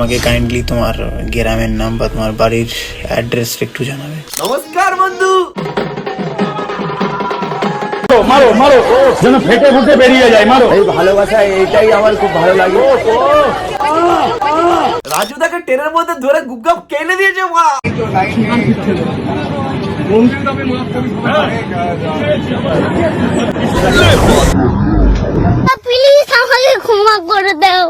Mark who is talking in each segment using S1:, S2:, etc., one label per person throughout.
S1: আমাকে কাইন্ডলি তোমার গ্রামের নাম বা তোমার বাড়ির অ্যাড্রেস একটু জানাবে।
S2: নমস্কার বন্ধু।
S3: মারো মারো যেন ফেটে ফুটে বেরিয়ে যায়, মারো।
S4: এই ভালোবাসা, এইটাই আমার খুব ভালো লাগে।
S2: রাজুদাকে ট্রেনের মধ্যে ধরে গুপগাপ কেলে দিয়েছে মা।
S5: প্লিজ আমাকে ক্ষমা করে দাও।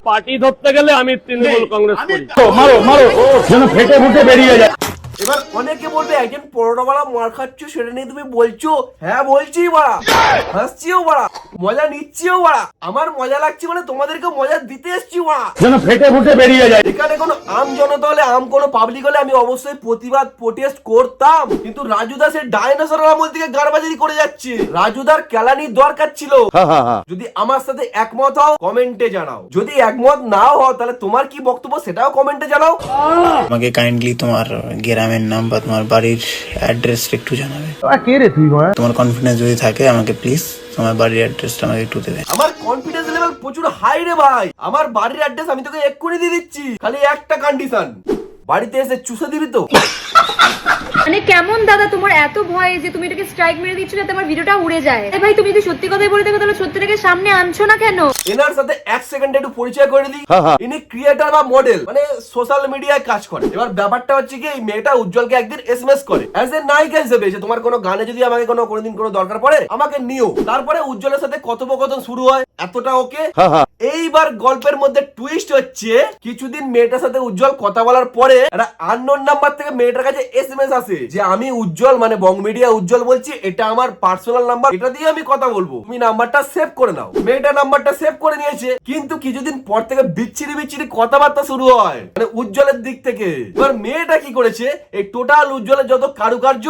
S3: পার্টি ধরতে গেলে আমি তৃণমূল কংগ্রেস করি। মারো মারো যেন ফেটে ফুটে বেরিয়ে যায়।
S2: এবার অনেকে বলবে একজন পরোটাওয়ালা মার খাচ্ছ, সেটা নিয়ে তুমি বলছো। হ্যাঁ বলছি বাড়া, হাসছিও বাড়া, মজা নিচ্ছিও বাড়া। আমার মজা লাগছে মানে তোমাদেরকে মজা দিতে এসছি বাড়া।
S3: যেন ফেটে ফুটে বেরিয়ে যায়।
S2: এখানে কোনো আম জনতা হলে, কোনো পাবলিক হলে আমি অবশ্যই প্রতিবাদ প্রোটেস্ট করতাম, কিন্তু রাজুদা সে ডাইনোসর আমল থেকে গারবাজারি করে যাচ্ছে। রাজুদার কেলানির দরকার ছিল। যদি আমার সাথে একমত হও কমেন্টে জানাও, যদি একমত নাও হও তাহলে তোমার কি বক্তব্য সেটাও কমেন্টে জানাও।
S1: আমাকে কাইন্ডলি তোমার গ্রামের নাম বা তোমার বাড়ির অ্যাড্রেস একটু জানাবে।
S4: কে রে তুই?
S1: তোমার কনফিডেন্স যদি থাকে আমাকে প্লিজ তোমার বাড়ির অ্যাড্রেসটা আমাকে একটু দেবে।
S2: আমার কনফিডেন্স লেভেল প্রচুর হাই রে ভাই। আমার বাড়ির অ্যাড্রেস আমি তোকে এক্ষুনি দিয়ে দিচ্ছি, খালি একটা কন্ডিশন, বাড়িতে এসে চুষে দিবি তো।
S6: মানে কেমন দাদা তোমার এত ভয় যে তুমি এটাকে স্ট্রাইক মেরে দিচ্ছ যাতে আমার ভিডিওটা উড়ে যায়? আরে ভাই তুমি যদি সত্যি কথাই বলে থাকো তাহলে সত্যিটাকে সামনে আনছো না কেন?
S2: এনার সাথে এক সেকেন্ডে একটু পরিচয় করে দিই। ইনি ক্রিয়েটর বা মডেল, মানে সোশ্যাল মিডিয়ায় কাজ করে। এবার ব্যাপারটা হচ্ছে কি, এই মেয়েটা উজ্জ্বলকে একদিন এসএমএস করে অ্যাজ এ নায়িকা হিসেবে, যে তোমার কোনো গানে যদি আমাকে কোনোদিন কোনো দরকার পড়ে আমাকে নিও। তারপরে উজ্জ্বলের সাথে কথোপকথন শুরু হয়, এতটা ওকে। এইবার গল্পের মধ্যে টুইস্ট হচ্ছে, কিছুদিন মেয়েটার সাথে উজ্জ্বল কথা বলার পরে একটা আননোন নাম্বার থেকে মেয়েটার কাছে এসএমএস আসে যে আমি উজ্জ্বল, মানে বং মিডিয়া উজ্জ্বল বলছি, এটা আমার পার্সোনাল নাম্বার, এটা দিয়ে আমি কথা বলবো, তুমি নাম্বারটা সেভ করে নাও। মেয়েটা নাম্বারটা সেভ করে নিয়েছে, কিন্তু কিছুদিন পর থেকে বিচ্ছিরি বিচ্ছিরি কথাবার্তা শুরু হয়, মানে উজ্জ্বলের দিক থেকে। এবার মেয়েটা কি করেছে, এই টোটাল উজ্জ্বলের যত কারুকার্য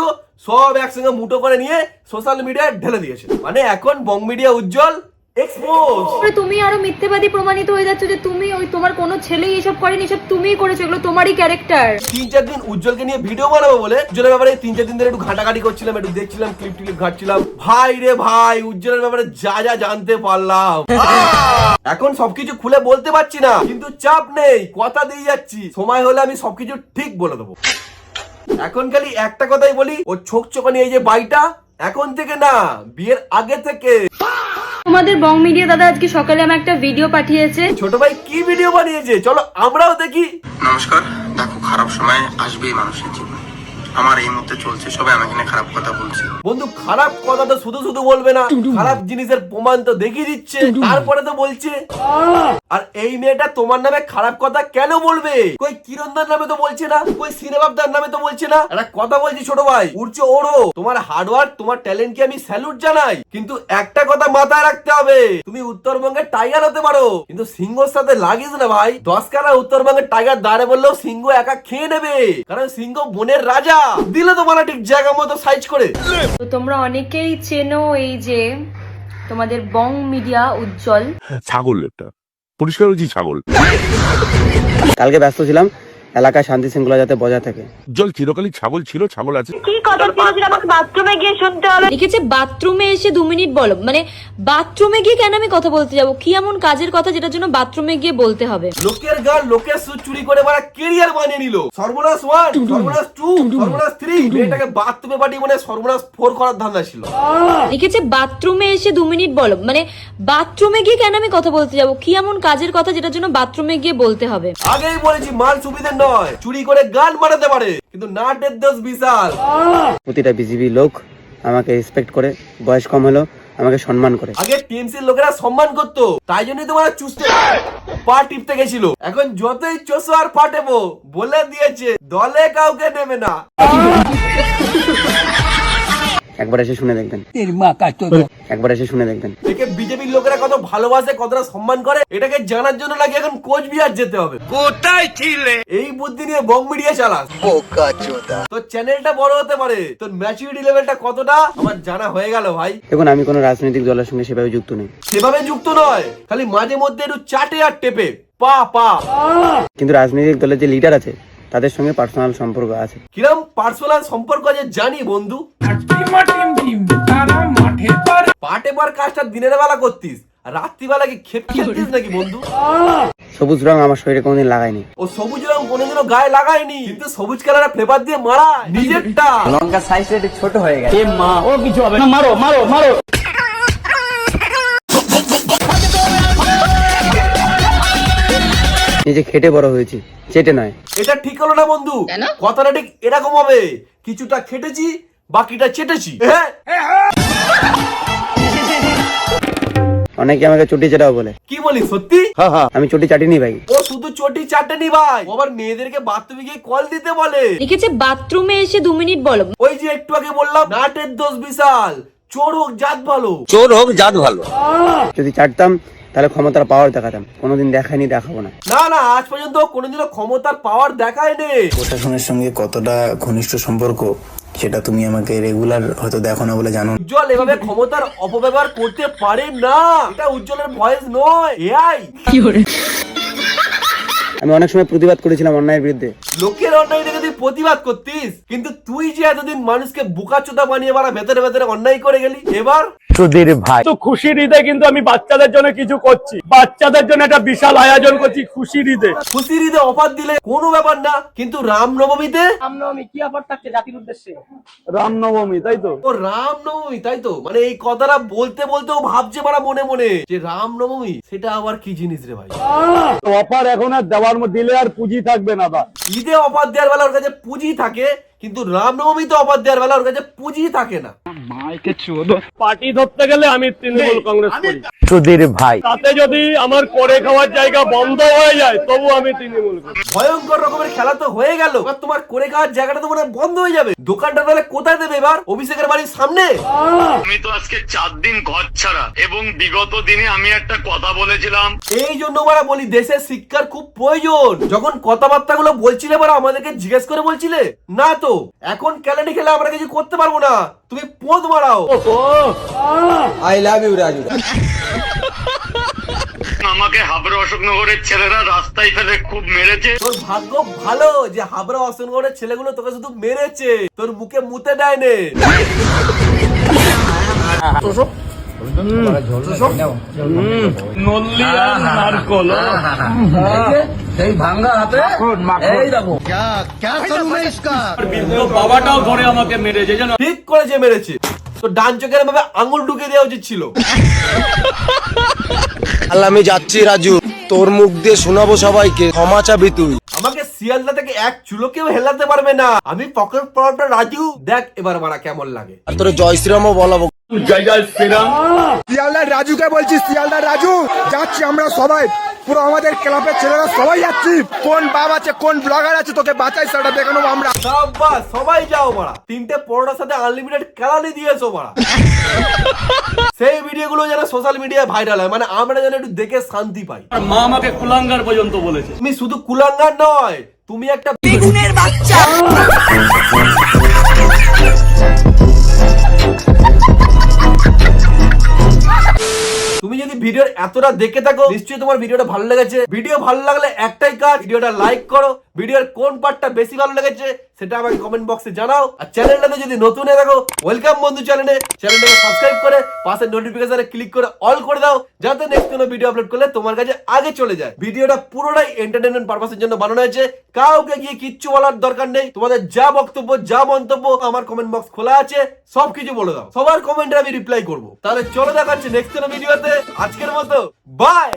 S2: সব একসঙ্গে মুঠো করে নিয়ে সোশ্যাল মিডিয়ায় ঢেলে দিয়েছে। মানে এখন বং মিডিয়া উজ্জ্বল এক্সপোজ।
S6: তুমি আরো মিথ্যেবাদী প্রমাণিত হয়ে যাচ্ছ যে তুমি তোমার কোনো ছেলেই এসব করেনি, এসব তুমিই করেছো, এগুলো তোমারই ক্যারেক্টার।
S2: 3-4 দিন উজ্জ্বলকে নিয়ে ভিডিও বানাবো বলে উজ্জ্বলের ব্যাপারে 3-4 দিন ধরে একটু ঘাটাঘাটি করছিলাম, একটু দেখছিলাম, ক্লিপ ঘাটছিলাম। ভাই রে ভাই, উজ্জ্বলের ব্যাপারে যা যা জানতে পারলাম। এখন সবকিছু খুলে বলতে পারছি না, কিন্তু চাপ নেই, কথা দিয়ে যাচ্ছি, সময় হলে আমি সবকিছু ঠিক বলে দেবো। এখন খালি একটা কথাই বলি, ও ছোকচোকানি এই যে বাইটা, এখন থেকে না, বিয়ের আগে থেকে।
S6: তোমাদের বং মিডিয়া দাদা আজকে সকালে আমার একটা ভিডিও পাঠিয়েছে।
S2: ছোট ভাই কি ভিডিও বানিয়েছে চলো আমরাও দেখি।
S7: নমস্কার। দেখো, খারাপ সময় আসবেই মানুষের জীবনে। আমার এই মুহূর্তে চলছে, সবাই আমাকে নিয়ে খারাপ কথা বলছে।
S2: বন্ধু, খারাপ কথা তো শুধু শুধু বলবে না, খারাপ জিনিসের প্রমাণ তো দেখিয়ে দিচ্ছে, তারপরে তো বলছে। আর এই মেয়েটা তোমার নামে খারাপ কথা কেন বলবে? কই কিরণদার নামে তো বলছে না, কই সিনেমাদার নামে তো বলছে না। একটা কথা বলছি ছোট ভাই, উড়ছে ওড়ো, তোমার হার্ডওয়ার্ক, তোমার ট্যালেন্টকে আমি স্যালুট জানাই, কিন্তু একটা কথা মাথায় রাখতে হবে, তুমি উত্তরবঙ্গের টাইগার হতে পারো, কিন্তু সিংহর সাথে লাগিস না ভাই। 10 কানা উত্তরবঙ্গের টাইগার দাঁড়ে বললেও সিংহ একা খেয়ে নেবে, কারণ সিংহ বনের রাজা। দিলে তোমার ঠিক জায়গা মতো সাইজ করে।
S6: তো তোমরা অনেকেই চেনো এই যে তোমাদের বং মিডিয়া উজ্জ্বল।
S8: ছাগল, একটা পরিষ্কার হয়েছি ছাগল।
S4: কালকে ব্যস্ত ছিলাম, এলাকায় শান্তি শৃঙ্খলা যাতে বজায় থাকে।
S8: জল চিরকালই ছাগল ছিল, ছাগল আছে।
S6: কি কথা ছিল যেটা আমাকে বাথরুমে গিয়ে শুনতে হলো? লিখেছে বাথরুমে এসে 2 মিনিট বলো, মানে বাথরুমে গিয়ে কেন আমি কথা বলতে যাব? কি এমন কাজের কথা যেটার জন্য বাথরুমে গিয়ে বলতে হবে?
S2: লোকের গান, লোকের সুর চুরি করে মারা ক্যারিয়ার বানিয়ে নিল। সর্বনাশ 1, সর্বনাশ 2, সর্বনাশ 3, মেয়েটাকে বাথরুমে পাঠিয়ে মানে সর্বনাশ 4 করার ধান্দা ছিল।
S6: লিখেছে বাথরুমে এসে 2 মিনিট বলো, মানে বাথরুমে গিয়ে কেন আমি কথা বলতে যাব? কি এমন কাজের কথা যেটার জন্য বাথরুমে গিয়ে বলতে হবে?
S2: আগেই বলেছি মাল সুবিধে নয়, চুরি করে গান বানাতে পারে, কিন্তু নাটের দোষ বিশাল।
S4: প্রতিটা বিজিবি লোক আমাকে রেসপেক্ট করে, বয়স কম হলো আমাকে সম্মান করে।
S2: আগে টিএমসির লোকেরা সম্মান করতো, তাই জন্যই তোমার চুষতে পা টিপতে গেছিল। এখন যতই চষো আর ফাটেবো, বলে দিয়েছে দলে কাউকে নেবে না।
S4: একবার এসে শুনে দেখবেন, একবার এসে শুনে দেখবেন।
S2: একে বিজেপির লোকেরা কত ভালোবাসে, কতটা সম্মান করে, এটাকে জানার জন্য লাগে এখন কোচবিহার যেতে হবে। কোথায় ছিলে? এই বুদ্ধি নিয়ে বং মিডিয়া চালাস, তোর চ্যানেলটা বড় হতে পারে, তোর ম্যাচুরিটি লেভেলটা কতটা আমার জানা হয়ে গেল ভাই।
S4: দেখুন, আমি কোনো রাজনৈতিক দলের সঙ্গে সেভাবে যুক্ত নেই।
S2: সেভাবে যুক্ত নয়, খালি মাঝে মধ্যে একটু চাটে আর টেপে পা পা।
S4: কিন্তু রাজনৈতিক দলের যে লিডার আছে তাদের সঙ্গে পার্সোনাল সম্পর্ক আছে।
S2: কিরম পার্সোনাল সম্পর্ক আছে জানি বন্ধু। পাটে পার কাজটা দিনের বেলা করতিস, রাত্রিবেলা কি খেপ খেলতিস নাকি বন্ধু?
S4: সবুজ রং আমার শরীরে কোনোদিন লাগাইনি।
S2: ও সবুজ রং কোনোদিনও গায়ে লাগায়নি, কিন্তু সবুজ কালারের ফ্লেভার দিয়ে মারা নিজেরটা।
S4: লঙ্কার সাইজটা একটু ছোট হয়ে গেছে।
S3: মা ও কিছু হবে না, মারো মারো মারো।
S4: নিজে খেটে বড় হয়েছি, চেটে নয়।
S2: এটা ঠিক হলো না বন্ধু, কথাটা ঠিক এরকম হবে, কিছুটা খেটেছি বাকিটা চেটেছি। হ্যাঁ,
S4: অনেকে আমাকে চটি চেটাও বলে।
S2: কি বলি সত্যি?
S4: আমি চটি চাটিনি ভাই।
S2: ও শুধু চটি চাটেনি ভাই, ও আবার মেয়েদেরকে বাথরুমে গিয়ে কল দিতে বলে।
S6: লিখেছে বাথরুমে এসে 2 মিনিট বলো।
S2: ওই যে একটু আগে বললাম নাটের দোষ বিশাল, চোর হোক জাত ভালো।
S4: যদি চাটতাম তাহলে ক্ষমতার পাওয়ার দেখাতাম, কোনোদিন দেখাইনি, দেখাবো না।
S2: না না, আজ পর্যন্ত কোনোদিনও ক্ষমতার পাওয়ার দেখায়নি।
S1: প্রশাসনের সঙ্গে কতটা ঘনিষ্ঠ সম্পর্ক সেটা তুমি আমাকে রেগুলার হয়তো দেখো না বলে জানো।
S2: উজ্জ্বল এভাবে ক্ষমতার অপব্যবহার করতে পারে না, এটা উজ্জ্বলের ভয়েস নয়, এআই।
S4: আমি অনেক সময় প্রতিবাদ করেছিলাম অন্যায়ের বিরুদ্ধে।
S2: লোকের অন্যায় দেখে তুই প্রতিবাদ করতিস, কিন্তু তুই যে এতদিন মানুষকে বোকাচোদা বানিয়ে মারা ভেতরে ভেতরে অন্যায় করে গেলি, এবার
S3: তো খুশির ঈদে কিন্তু আমি বাচ্চাদের জন্য কিছু করছি, বাচ্চাদের জন্য একটা বিশাল আয়োজন করছি খুশির ঈদে।
S2: খুশির ঈদে অফার দিলে কোনো ব্যাপার না, কিন্তু রামনবমীতে
S3: রামনবমী তাই তো?
S2: ও রামনবমী তাই তো, মানে এই কথাটা বলতে বলতেও ভাবছে মারা মনে মনে যে রামনবমী সেটা আবার কি জিনিস রে ভাই।
S3: অফার এখন আর দেওয়ার দিলে আর পুঁজি থাকবে না বা।
S2: ঈদে অফার দেওয়ার বেলা ওর কাছে পুঁজি থাকে, কিন্তু রামনবমীতে অফার দেওয়ার বেলা ওর কাছে পুঁজি থাকে না।
S3: পার্টি ধরতে গেলে আমি তৃণমূল কংগ্রেস করি।
S4: সুধীর ভাই,
S3: তাতে যদি আমার করে খাওয়ার জায়গা বন্ধ হয়ে যায় তবু আমি তৃণমূল করি।
S2: ভয়ঙ্কর রকমের খেলা তো হয়ে গেল, এবার তোমার করে খাওয়ার জায়গাটা তো মনে হয় বন্ধ হয়ে যাবে। দোকানটা তাহলে কোথায় দেবে এবার? অভিষেকের বাড়ির সামনে?
S9: আমি তো আজকে 4 দিন ঘর ছাড়া, এবং বিগত দিনে আমি একটা কথা বলেছিলাম।
S2: এই জন্য আমরা বলি দেশের শিক্ষার খুব প্রয়োজন। যখন কথাবার্তা গুলো বলছিলে এবার আমাদেরকে জিজ্ঞেস করে বলছিলে না, তো এখন ক্যালেন্ডি খেলে আমরা কিছু করতে পারবো না, তুমি পোঁদ মারাও।
S4: I love you Raju.
S9: আমাকে হাবড়া অশোকনগরের ছেলেরা রাস্তায় ফেলে খুব মেরেছে।
S2: তোর ভাগ্য ভালো যে হাবড়া অসনগরের ছেলেগুলো তোকে শুধু মেরেছে, তোর মুখে মুতে দেয়নি।
S3: নল্লি আর নারকল। বাবাটাও ধরে আমাকে মেরেছে জানো।
S2: ঠিক করেছে, মেরেছে। তো ডান চোখের ভাবে আঙুল ঢুকে দেওয়া উচিত ছিল।
S10: আমি যাচ্ছি রাজু, তোর মুখ দিয়ে শোনাবো সবাইকে, ক্ষমা চাবি তুই।
S2: আমাকে শিয়ালদা থেকে এক চুলো কেউ হেলাতে পারবে না, আমি পকেট পড়াটা রাজু। দেখ এবার মারা কেমন লাগে।
S10: আর তোর জয় শ্রীরামও বলাবো।
S3: জয় জয় শ্রীরাম।
S10: শিয়ালদার রাজুকে বলছি, শিয়ালদার রাজু যাচ্ছি আমরা সবাই, পুরো আমাদের ক্লাবের ছেলেরা সবাই যাচ্ছি। কোন বাপ আছে, কোন ব্লগার আছে, তোকে বাঁচাই সেটা দেখে নেবো আমরা।
S2: সাব্বাস, সবাই যাও মারা। 3টে পরোটার সাথে আনলিমিটেড ক্যালারি দিয়েছো মারা। সেই ভিডিও গুলো যেন সোশ্যাল মিডিয়ায় ভাইরাল হয়, মানে আমরা যেন একটু দেখে শান্তি পাই।
S3: আর মা আমাকে কুলাঙ্গার পর্যন্ত বলেছে।
S2: তুমি শুধু কুলাঙ্গার নয়, তুমি একটা বেগুনের বাচ্চা। তুমি যদি ভিডিওর এতটা দেখে থাকো, নিশ্চয়ই তোমার ভিডিওটা ভালো লেগেছে। ভিডিও ভালো লাগলে একটাই কাজ, ভিডিওটা লাইক করো। ভিডিওর কোন পার্টটা বেশি ভালো লেগেছে সেটা আমাকে কমেন্ট বক্সে জানাও। আর চ্যানেলটাতে যদি নতুন হয়ে থাকো, ওয়েলকাম বন্ধু চ্যানেলটাকে সাবস্ক্রাইব করে পাশের নোটিফিকেশনে ক্লিক করে অল করে দাও, যাতে নেক্সট কোনো ভিডিও আপলোড করলে তোমার কাছে আগে চলে যায়। ভিডিওটা পুরোটাই এন্টারটেইনমেন্ট পারপাসের জন্য বানানো হয়েছে, কাউকে গিয়ে কিচ্ছু বলার দরকার নেই। তোমাদের যা বক্তব্য, যা মন্তব্য, আমার কমেন্ট বক্স খোলা আছে, সবকিছু বলে দাও। সবার কমেন্টে আমি রিপ্লাই করবো। তাহলে চলো দেখাচ্ছি নেক্সট কোনো ভিডিওতে। আজকের মতো বাই।